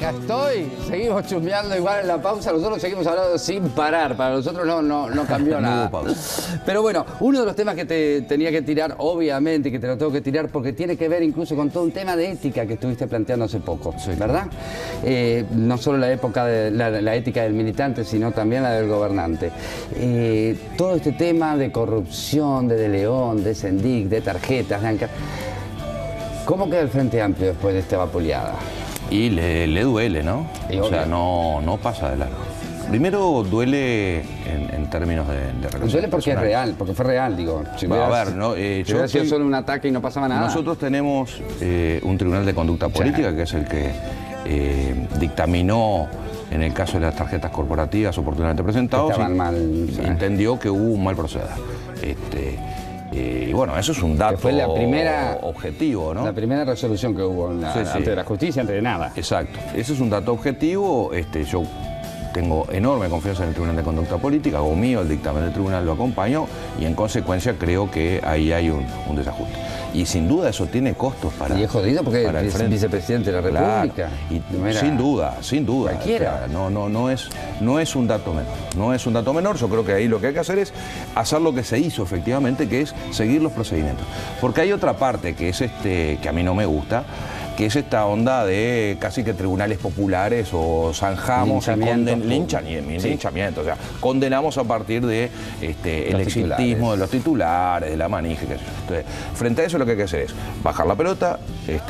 acá estoy. Seguimos chusmeando igual en la pausa. Nosotros seguimos hablando sin parar. Para nosotros no cambió nada. Pero bueno, uno de los temas que te tenía que tirar, obviamente, que te lo tengo que tirar, porque tiene que ver incluso con todo un tema de ética que estuviste planteando hace poco, sí, ¿verdad? No solo la época de la ética del militante, sino también la del gobernante. Todo este tema de corrupción, de León, de Sendic, de tarjetas, de ANCA. ¿Cómo queda el Frente Amplio después de esta vapuleada? Y le duele, ¿no? O sea, no pasa de largo. Primero duele en términos de relación. Duele porque es real, porque fue real, digo. Si a ver, ¿no? Si hubiera sido solo un ataque y no pasaba nada. Nosotros tenemos un Tribunal de Conducta Política, sí, que es el que dictaminó en el caso de las tarjetas corporativas oportunamente presentadas. Estaban mal. Entendió que hubo un mal proceder. Y bueno, eso es un dato fue la primera, objetivo, ¿no? La primera resolución que hubo ante la justicia, antes de nada. Exacto. Ese es un dato objetivo. Yo tengo enorme confianza en el Tribunal de Conducta Política, hago mío el dictamen del tribunal, lo acompaño y en consecuencia creo que ahí hay un desajuste. Y sin duda eso tiene costos para... Y es jodido porque es vicepresidente de la República. Claro. Y sin duda. Cualquiera. O sea, no es un dato menor. No es un dato menor. Yo creo que ahí lo que hay que hacer es hacer lo que se hizo efectivamente, que es seguir los procedimientos. Porque hay otra parte que es que a mí no me gusta, que es esta onda de casi que tribunales populares o zanjamos linchamiento, o sea, condenamos a partir de el exitismo de los titulares, de la manija, qué sé yo. Entonces, frente a eso lo que hay que hacer es bajar la pelota,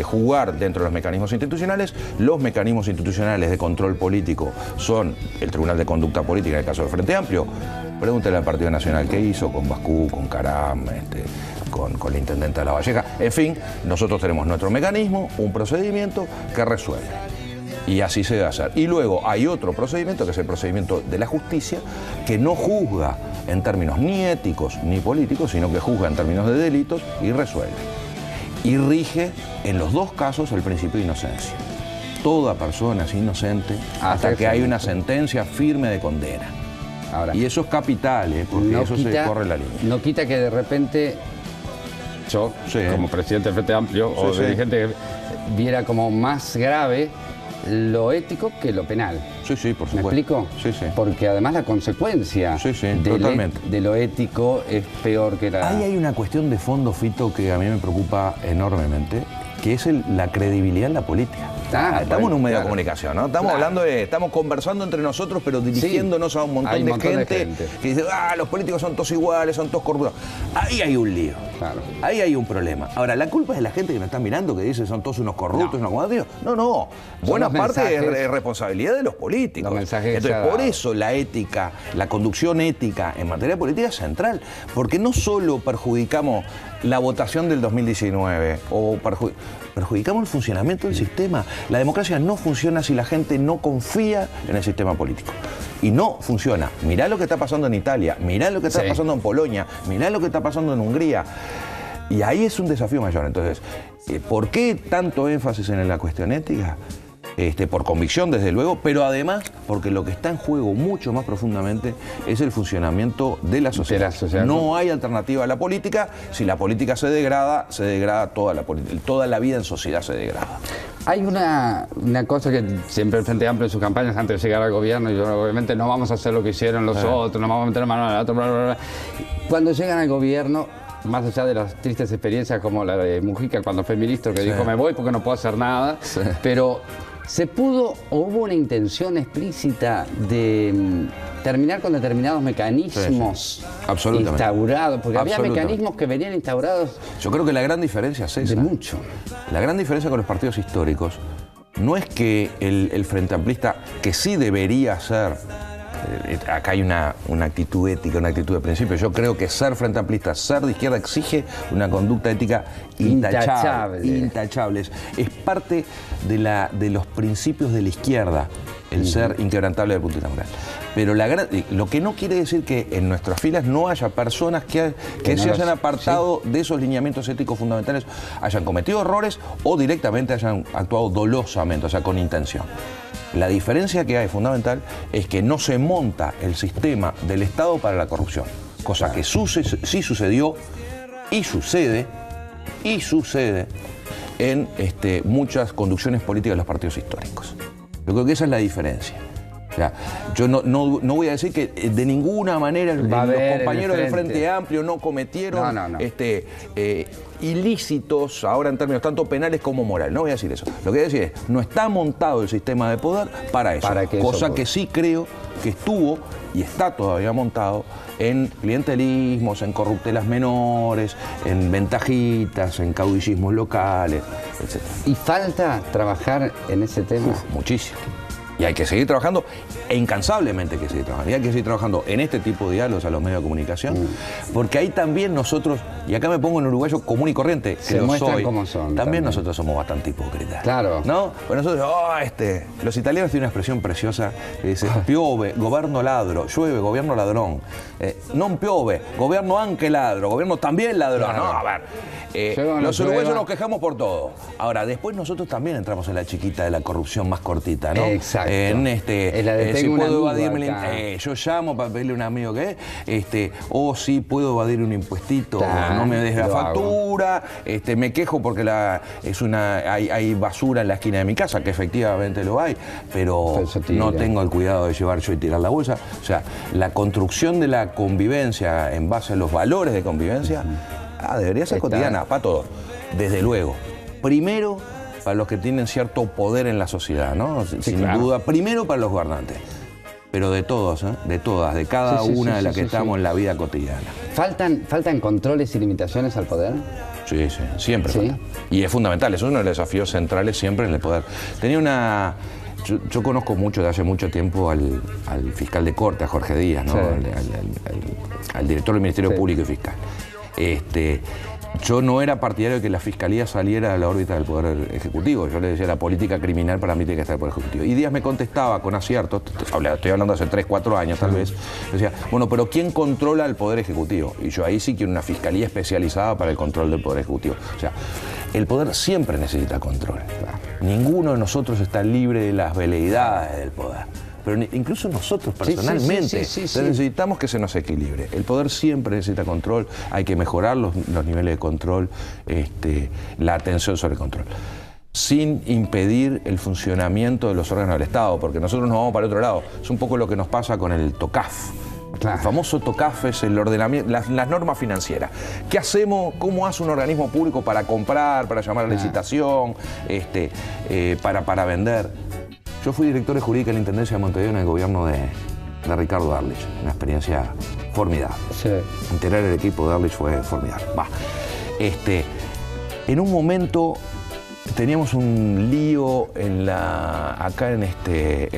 jugar dentro de los mecanismos institucionales. Los mecanismos institucionales de control político son el Tribunal de Conducta Política en el caso del Frente Amplio. Pregúntele al Partido Nacional qué hizo con Bascú, con Caram, con la intendenta de La Valleja. En fin, nosotros tenemos nuestro mecanismo, un procedimiento que resuelve. Y así se debe hacer. Y luego hay otro procedimiento, que es el procedimiento de la justicia, que no juzga en términos ni éticos ni políticos, sino que juzga en términos de delitos y resuelve. Y rige en los dos casos el principio de inocencia. Toda persona es inocente hasta que hay una sentencia firme de condena. Ahora, y eso es capital, porque eso se corre la línea. No quita que de repente yo, como presidente del Frente Amplio o dirigente, viera como más grave lo ético que lo penal. Sí, por supuesto. ¿Me explico? Sí. Porque además la consecuencia de lo ético es peor que la... Ahí hay una cuestión de fondo, Fito, que a mí me preocupa enormemente, que es la credibilidad en la política. Estamos en un medio de comunicación, ¿no? Estamos hablando estamos conversando entre nosotros, pero dirigiéndonos a un montón de gente que dice, los políticos son todos iguales, son todos corruptos. Ahí hay un lío. Claro. Ahí hay un problema. Ahora, ¿la culpa es de la gente que nos está mirando, que dice son todos unos corruptos, unos guardias? No. Buena parte es responsabilidad de los políticos. Entonces, por eso la ética, la conducción ética en materia política es central. Porque no solo perjudicamos la votación del 2019 o perjudicamos el funcionamiento del sistema. La democracia no funciona si la gente no confía en el sistema político. Y no funciona. Mirá lo que está pasando en Italia, mirá lo que está pasando en Polonia, mirá lo que está pasando en Hungría. Y ahí es un desafío mayor. Entonces, ¿por qué tanto énfasis en la cuestión ética? Por convicción, desde luego, pero además porque lo que está en juego mucho más profundamente es el funcionamiento de la sociedad. No hay alternativa a la política. Si la política se degrada toda la vida en sociedad se degrada. Hay una cosa que siempre el Frente Amplio en sus campañas, antes de llegar al gobierno, y obviamente no vamos a hacer lo que hicieron los otros, no vamos a meter mano al otro, bla, bla, bla. Cuando llegan al gobierno, más allá de las tristes experiencias como la de Mujica cuando fue ministro, que dijo me voy porque no puedo hacer nada, pero ¿se pudo o hubo una intención explícita de terminar con determinados mecanismos instaurados? Porque había mecanismos que venían instaurados. Yo creo que la gran diferencia es esa. De mucho. La gran diferencia con los partidos históricos no es que el Frente Amplista, que sí debería ser, acá hay una actitud ética, una actitud de principio. Yo creo que ser Frente Amplista, ser de izquierda, exige una conducta ética intachable. Es parte de los principios de la izquierda, el ser inquebrantable desde el punto de vista moral. Pero lo que no quiere decir que en nuestras filas no haya personas que se hayan apartado de esos lineamientos éticos fundamentales, hayan cometido errores o directamente hayan actuado dolosamente, o sea, con intención. La diferencia que hay fundamental es que no se monta el sistema del Estado para la corrupción, cosa que sí sucedió y sucede en muchas conducciones políticas de los partidos históricos. Yo creo que esa es la diferencia. O sea, yo no voy a decir que de ninguna manera los compañeros del Frente Amplio no cometieron ilícitos, ahora en términos tanto penales como morales. No voy a decir eso. Lo que voy a decir es, no está montado el sistema de poder para eso. Cosa que sí creo que estuvo y está todavía montado en clientelismos, en corruptelas menores, en ventajitas, en caudillismos locales, etc. ¿Y falta trabajar en ese tema? Muchísimo. Y hay que seguir trabajando, e incansablemente hay que seguir trabajando. Y hay que seguir trabajando en este tipo de diálogos a los medios de comunicación, porque ahí también nosotros, y acá me pongo en uruguayo común y corriente, que lo soy, también nosotros somos bastante hipócritas. Claro. ¿No? Pues nosotros, los italianos tienen una expresión preciosa que dice, piove, governo ladro, llueve, gobierno ladrón. Non piove, gobierno anche ladro, gobierno también ladrón. Claro. No, a ver. Los uruguayos nos quejamos por todo. Ahora, después nosotros también entramos en la chiquita de la corrupción más cortita, ¿no? Exacto. Si puedo evadirme, yo llamo para pedirle a un amigo que si puedo evadir un impuestito, no me des la factura, me quejo porque hay basura en la esquina de mi casa, que efectivamente lo hay, pero no tengo el cuidado de llevar yo y tirar la bolsa. O sea, la construcción de la convivencia en base a los valores de convivencia debería ser cotidiana para todos, desde luego. Primero, para los que tienen cierto poder en la sociedad, ¿no? Sin duda, primero para los gobernantes, pero de todos, de todas, de cada una de las que estamos en la vida cotidiana. ¿Faltan controles y limitaciones al poder? Sí, siempre faltan. Y es fundamental, es uno de los desafíos centrales siempre en el poder. Yo conozco mucho, de hace mucho tiempo, al fiscal de corte, a Jorge Díaz, ¿no? Al director del Ministerio Público y Fiscal. Yo no era partidario de que la Fiscalía saliera de la órbita del Poder Ejecutivo. Yo le decía, la política criminal para mí tiene que estar el Poder Ejecutivo. Y Díaz me contestaba con acierto, estoy hablando hace 3, 4 años tal vez, decía, bueno, pero ¿quién controla el Poder Ejecutivo? Y yo ahí sí quiero una Fiscalía especializada para el control del Poder Ejecutivo. O sea, el poder siempre necesita control. Ninguno de nosotros está libre de las veleidades del poder. Pero incluso nosotros personalmente necesitamos que se nos equilibre. El poder siempre necesita control, hay que mejorar los niveles de control, la atención sobre el control, sin impedir el funcionamiento de los órganos del Estado, porque nosotros nos vamos para el otro lado. Es un poco lo que nos pasa con el TOCAF. El famoso TOCAF es el ordenamiento, las normas financieras. ¿Qué hacemos? ¿Cómo hace un organismo público para comprar, para llamar a la licitación, para vender? Yo fui director de jurídica en la Intendencia de Montevideo en el gobierno de Ricardo Darlich, una experiencia formidable. Integrar el equipo de Darlich fue formidable. En un momento teníamos un lío acá en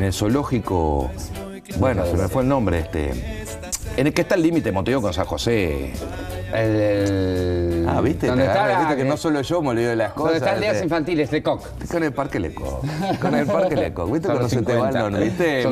el zoológico, bueno, se me fue el nombre, en el que está el límite de Montevideo con San José. ¿Viste? ¿Viste que no solo yo me olvido de las cosas? ¿Dónde están días infantiles? Lecoq. Con el Parque Lecoq. Con el Parque Lecoq. ¿Viste cuando se te va el don? ¿Viste?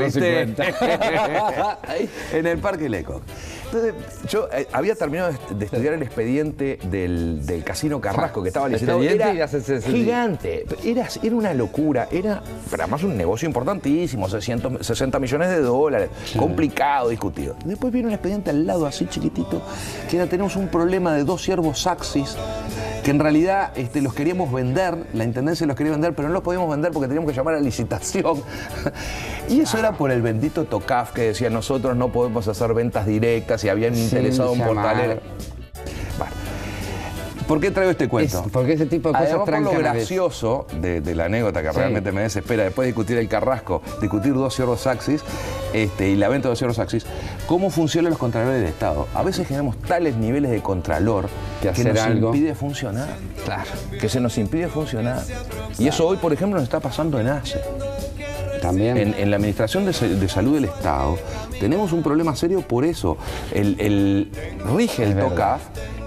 En el Parque Lecoq. Entonces, yo había terminado de estudiar el expediente del Casino Carrasco que estaba licitado. Era gigante. Era una locura. Era, pero además, un negocio importantísimo. 60 millones de dólares. Complicado, discutido. Después viene un expediente al lado, así chiquitito, que tenemos un problema de 2 ciervos saxis que en realidad los queríamos vender, la Intendencia los quería vender, pero no los podíamos vender porque teníamos que llamar a licitación. Y eso era por el bendito TOCAF que decía, nosotros no podemos hacer ventas directas y habían interesado un portalero. Bueno, ¿por qué traigo este cuento? Porque ese tipo de cosas trancan. Por lo gracioso de la anécdota que realmente me desespera, después de discutir el Carrasco, discutir 2 ciervos saxis y la venta de 2 ciervos saxis, cómo funcionan los contralores del Estado. A veces generamos tales niveles de contralor que nos impide funcionar. Claro. Que se nos impide funcionar. Y eso hoy, por ejemplo, nos está pasando en ACE. También. En la Administración de Salud del Estado tenemos un problema serio por eso. Rige el TOCAF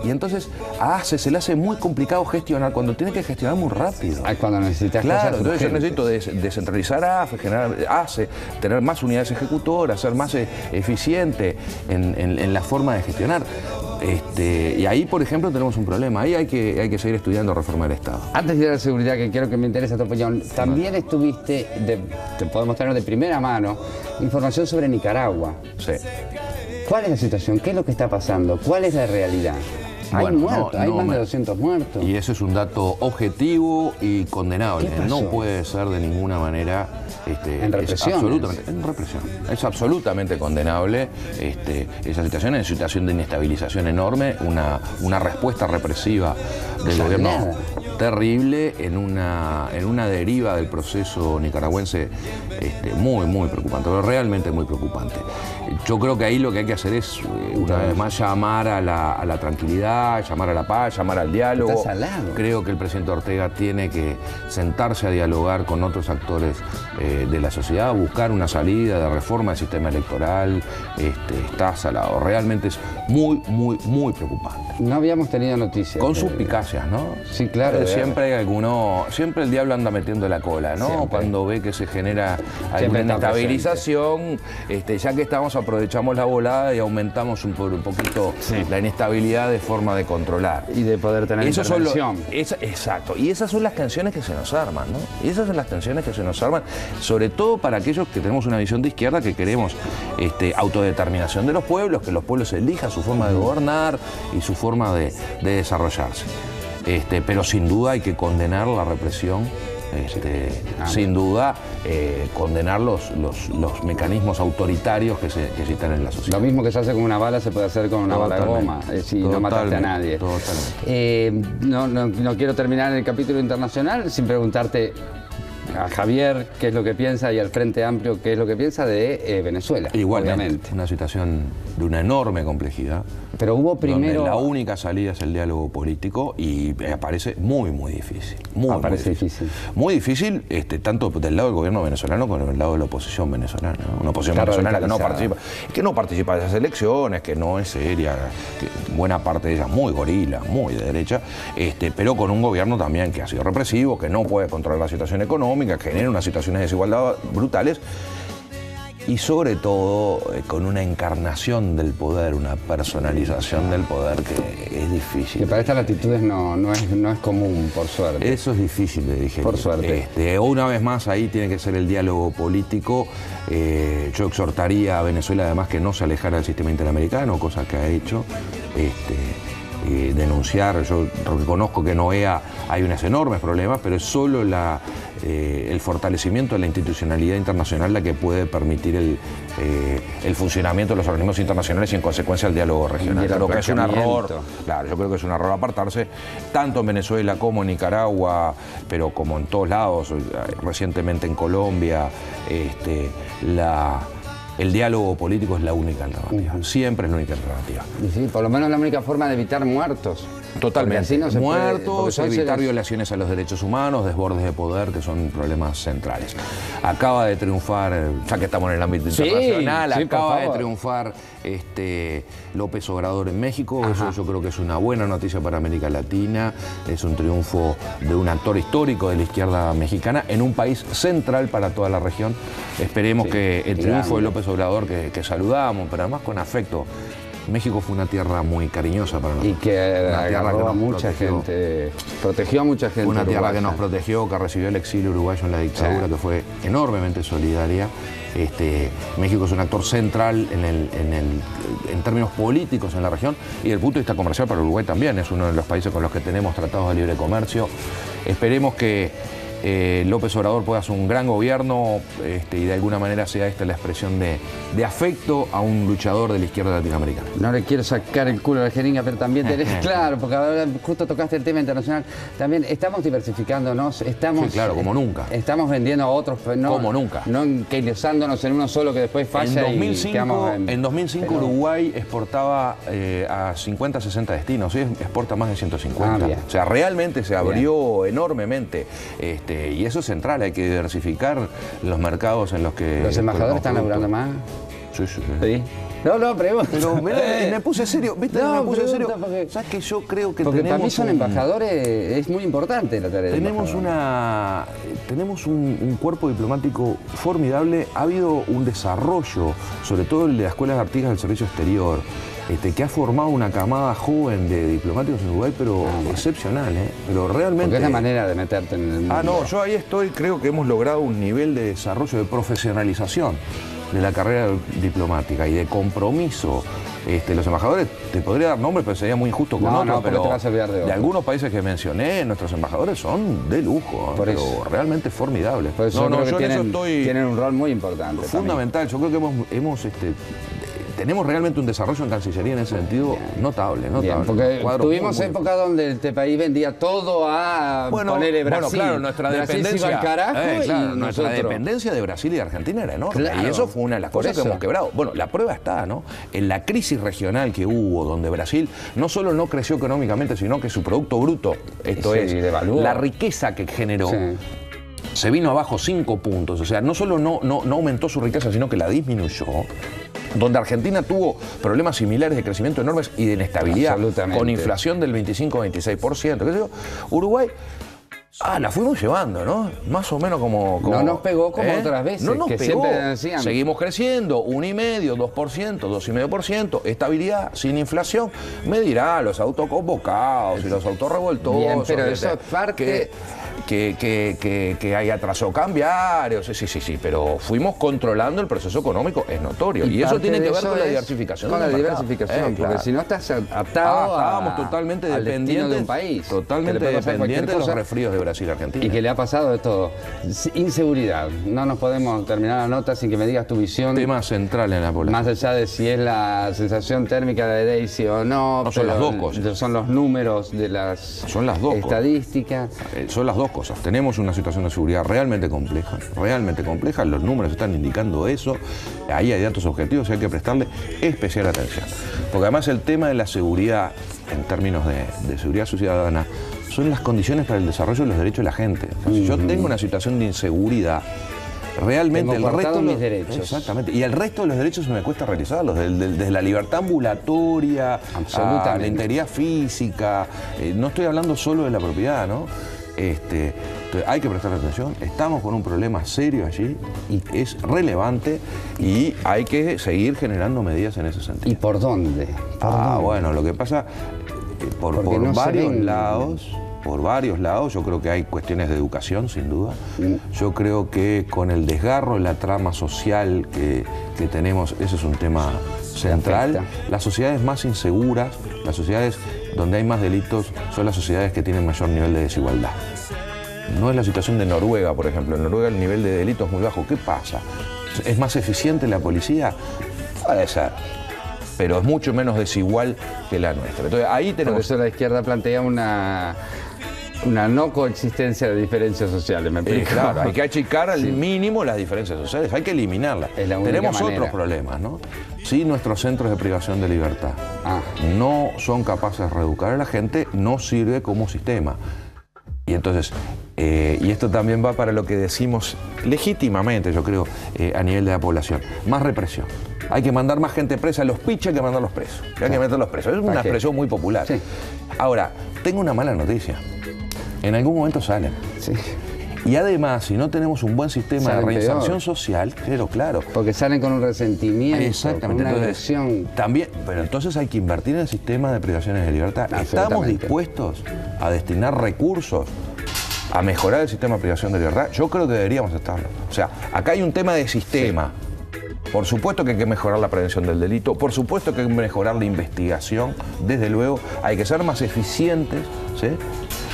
y entonces a ACE se le hace muy complicado gestionar cuando tiene que gestionar muy rápido. Cuando necesitas Claro, entonces yo necesito descentralizar ACE, tener más unidades ejecutoras, ser más eficiente en la forma de gestionar. Y ahí, por ejemplo, tenemos un problema. Ahí hay que seguir estudiando reforma del Estado. Antes de ir a la seguridad, que quiero que me interese tu opinión, también estuviste, te podemos tener de primera mano, información sobre Nicaragua. Sí. ¿Cuál es la situación? ¿Qué es lo que está pasando? ¿Cuál es la realidad? Hay Bueno, muertos, hay más de 200 muertos. Y ese es un dato objetivo y condenable. ¿Qué pasó? No puede ser de ninguna manera... En represión. En represión. Es absolutamente condenable esa situación, es una situación de inestabilización enorme, una respuesta represiva del gobierno terrible en una deriva del proceso nicaragüense muy, muy preocupante, pero realmente muy preocupante. Yo creo que ahí lo que hay que hacer es, una vez más, llamar a la tranquilidad, llamar a la paz, llamar al diálogo. Está salado. Creo que el presidente Ortega tiene que sentarse a dialogar con otros actores de la sociedad, buscar una salida de reforma del sistema electoral. Está salado. Realmente es muy, muy, muy preocupante. No habíamos tenido noticias. Con suspicacias, ¿no? Sí, claro. Siempre hay alguno, siempre el diablo anda metiendo la cola, ¿no? Siempre. Cuando ve que se genera alguna inestabilización, ya que estamos, aprovechamos la volada y aumentamos un poquito la inestabilidad de forma de controlar. Y de poder tener intervención. Exacto. Y esas son las tensiones que se nos arman, ¿no? Y esas son las tensiones que se nos arman, sobre todo para aquellos que tenemos una visión de izquierda, que queremos autodeterminación de los pueblos, que los pueblos elijan su forma de gobernar y su forma de desarrollarse. Pero sin duda hay que condenar la represión, sin duda condenar los mecanismos autoritarios que existan en la sociedad. Lo mismo que se hace con una bala se puede hacer con una bala de goma, si no mataste a nadie. No quiero terminar el capítulo internacional sin preguntarte a Javier qué es lo que piensa y al Frente Amplio qué es lo que piensa de Venezuela. Igualmente, obviamente. Una situación de una enorme complejidad. Pero hubo primero... Donde la única salida es el diálogo político y parece muy, muy difícil. Parece difícil. Muy difícil, tanto del lado del gobierno venezolano como del lado de la oposición venezolana, ¿no? Una oposición venezolana que no participa de esas elecciones, que no es seria, que buena parte de ella muy gorila, muy de derecha, pero con un gobierno también que ha sido represivo, que no puede controlar la situación económica, que genera unas situaciones de desigualdad brutales. Y sobre todo con una encarnación del poder, una personalización del poder que es difícil. Que para estas latitudes no es común, por suerte. Eso es difícil de digerir. Por suerte. Una vez más ahí tiene que ser el diálogo político. Yo exhortaría a Venezuela además que no se alejara del sistema interamericano, cosa que ha hecho. Denunciar, yo reconozco que en OEA hay unos enormes problemas, pero es solo el fortalecimiento de la institucionalidad internacional la que puede permitir el funcionamiento de los organismos internacionales y en consecuencia el diálogo regional. Creo que es un error, claro, yo creo que es un error apartarse, tanto en Venezuela como en Nicaragua, pero como en todos lados, recientemente en Colombia, el diálogo político es la única alternativa, siempre es la única alternativa. Sí, por lo menos la única forma de evitar muertos. Totalmente. Así no se muertos, puede, evitar violaciones a los derechos humanos, desbordes de poder, que son problemas centrales. Acaba de triunfar, ya que estamos en el ámbito internacional, acaba de triunfar López Obrador en México. Eso yo creo que es una buena noticia para América Latina. Es un triunfo de un actor histórico de la izquierda mexicana en un país central para toda la región. Esperemos que el triunfo de López Obrador, que saludamos, pero además con afecto. México fue una tierra muy cariñosa para nosotros. Y que agarró a mucha gente, protegió a mucha gente. Una tierra que nos protegió, que recibió el exilio uruguayo en la dictadura, que fue enormemente solidaria. México es un actor central en términos políticos en la región y desde el punto de vista comercial para Uruguay también. Es uno de los países con los que tenemos tratados de libre comercio. Esperemos que López Obrador pueda hacer un gran gobierno y de alguna manera sea esta la expresión de afecto a un luchador de la izquierda latinoamericana. No le quiero sacar el culo a la jeringa, pero también tenés, claro, porque ahora justo tocaste el tema internacional, también estamos diversificándonos, estamos... Sí, claro, como nunca. Estamos vendiendo a otros, como nunca. No enquilosándonos en uno solo que después falla. En 2005 Uruguay exportaba a 50, 60 destinos, hoy exporta más de 150. O sea, realmente se abrió enormemente. Y eso es central, hay que diversificar los mercados en los que... ¿Los embajadores están laburando más? Sí. No, pregunto. Pero me puse serio, ¿viste? No, me puse serio. Porque, ¿sabes que yo creo que porque tenemos para mí son embajadores, es muy importante la tarea de tenemos un cuerpo diplomático formidable. Ha habido un desarrollo, sobre todo el de las escuelas de Artigas del Servicio Exterior, que ha formado una camada joven de diplomáticos en Uruguay, pero excepcional, pero realmente... Porque es la manera de meterte en el mundo. No, yo ahí creo que hemos logrado un nivel de desarrollo, de profesionalización de la carrera diplomática y de compromiso Los embajadores, te podría dar nombres, pero sería muy injusto con otros, pero te vas a olvidar de otro. algunos países que mencioné, nuestros embajadores son de lujo, pero realmente formidables. Por eso yo creo que tienen un rol muy importante. Fundamental, yo creo que tenemos realmente un desarrollo en Cancillería en ese sentido notable. Porque tuvimos época donde este país vendía todo a ponerle Brasil. Bueno, claro, nuestra dependencia, al carajo nuestra dependencia de Brasil y de Argentina era enorme. Claro, y eso fue una de las cosas que hemos quebrado. Bueno, la prueba está, ¿no? En la crisis regional que hubo, donde Brasil no solo no creció económicamente, sino que su Producto Bruto, devaluó. La riqueza que generó, se vino abajo 5 puntos. O sea, no solo no aumentó su riqueza, sino que la disminuyó. Donde Argentina tuvo problemas similares de crecimiento enormes y de inestabilidad, con inflación del 25-26%. Uruguay, la fuimos llevando, ¿no? Más o menos como no nos pegó como otras veces. No nos pegó. Siempre decían. Seguimos creciendo, 1,5%, 2%, 2,5%, estabilidad, sin inflación. Me dirá los autoconvocados y los autorrevoltosos. Bien, pero eso es parte... Que hay atraso cambiario, sí, pero fuimos controlando el proceso económico, es notorio. Y eso tiene que ver con la diversificación. Con la diversificación, porque si no estás atado estábamos totalmente dependientes de un país. Totalmente dependientes de los resfríos de Brasil y Argentina. Y que le ha pasado de todo. Inseguridad. No nos podemos terminar la nota sin que me digas tu visión. Tema central en la población. Más allá de si es la sensación térmica de Daisy o no. Son las dos cosas. Son los números de las estadísticas. Son las dos cosas. Tenemos una situación de seguridad realmente compleja. Los números están indicando eso. Ahí hay datos objetivos y hay que prestarle especial atención. Porque además el tema de la seguridad, en términos de seguridad ciudadana, son las condiciones para el desarrollo de los derechos de la gente. O sea, si yo tengo una situación de inseguridad, realmente el resto de mis derechos. Exactamente. Y el resto de los derechos me cuesta realizarlos, desde la libertad ambulatoria a la integridad física. No estoy hablando solo de la propiedad, ¿no? Entonces hay que prestar atención, estamos con un problema serio allí y es relevante y hay que seguir generando medidas en ese sentido. ¿Y por dónde? Bueno, lo que pasa por varios lados, yo creo que hay cuestiones de educación, sin duda. Yo creo que con el desgarro en la trama social que tenemos, ese es un tema central. Las sociedades más inseguras, las sociedades donde hay más delitos, son las sociedades que tienen mayor nivel de desigualdad. No es la situación de Noruega, por ejemplo. En Noruega el nivel de delito es muy bajo. ¿Qué pasa? ¿Es más eficiente la policía? Puede ser, pero es mucho menos desigual que la nuestra. Entonces, ahí tenemos... Por eso la izquierda plantea una no coexistencia de diferencias sociales, ¿me explico? Claro, hay que achicar al mínimo las diferencias sociales, hay que eliminarlas. Tenemos otros problemas, ¿no? Si nuestros centros de privación de libertad no son capaces de reeducar a la gente, no sirve como sistema. Y entonces, y esto también va para lo que decimos legítimamente, yo creo, a nivel de la población, más represión. Hay que mandar más gente presa, a los piches hay que mandarlos presos. Hay que meterlos presos. Es una expresión muy popular. Sí. Ahora, tengo una mala noticia. En algún momento salen. Sí. Y además, si no tenemos un buen sistema de reinserción social, claro. Porque salen con un resentimiento, con una agresión. También, pero entonces hay que invertir en el sistema de privaciones de libertad. ¿Estamos dispuestos a destinar recursos a mejorar el sistema de privación de libertad? Yo creo que deberíamos estarlo. O sea, acá hay un tema de sistema. Sí. Por supuesto que hay que mejorar la prevención del delito, por supuesto que hay que mejorar la investigación, desde luego, hay que ser más eficientes, ¿sí?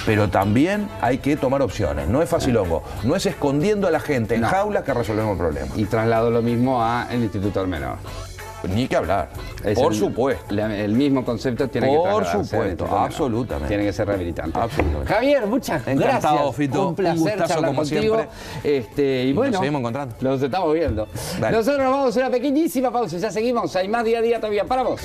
Pero también hay que tomar opciones, no es facilongo, no es escondiendo a la gente en jaulas que resolvemos el problema. Y traslado lo mismo al Instituto del Menor. Ni que hablar, por supuesto. El mismo concepto tiene que trasladarse. Por supuesto, absolutamente. Tiene que ser rehabilitante. Absolutamente. Javier, muchas gracias. Fito. Un placer charlar como contigo. Y bueno, nos seguimos encontrando. Nos estamos viendo. Dale. Nosotros nos vamos a una pequeñísima pausa, ya seguimos. Hay más día a día todavía para vos.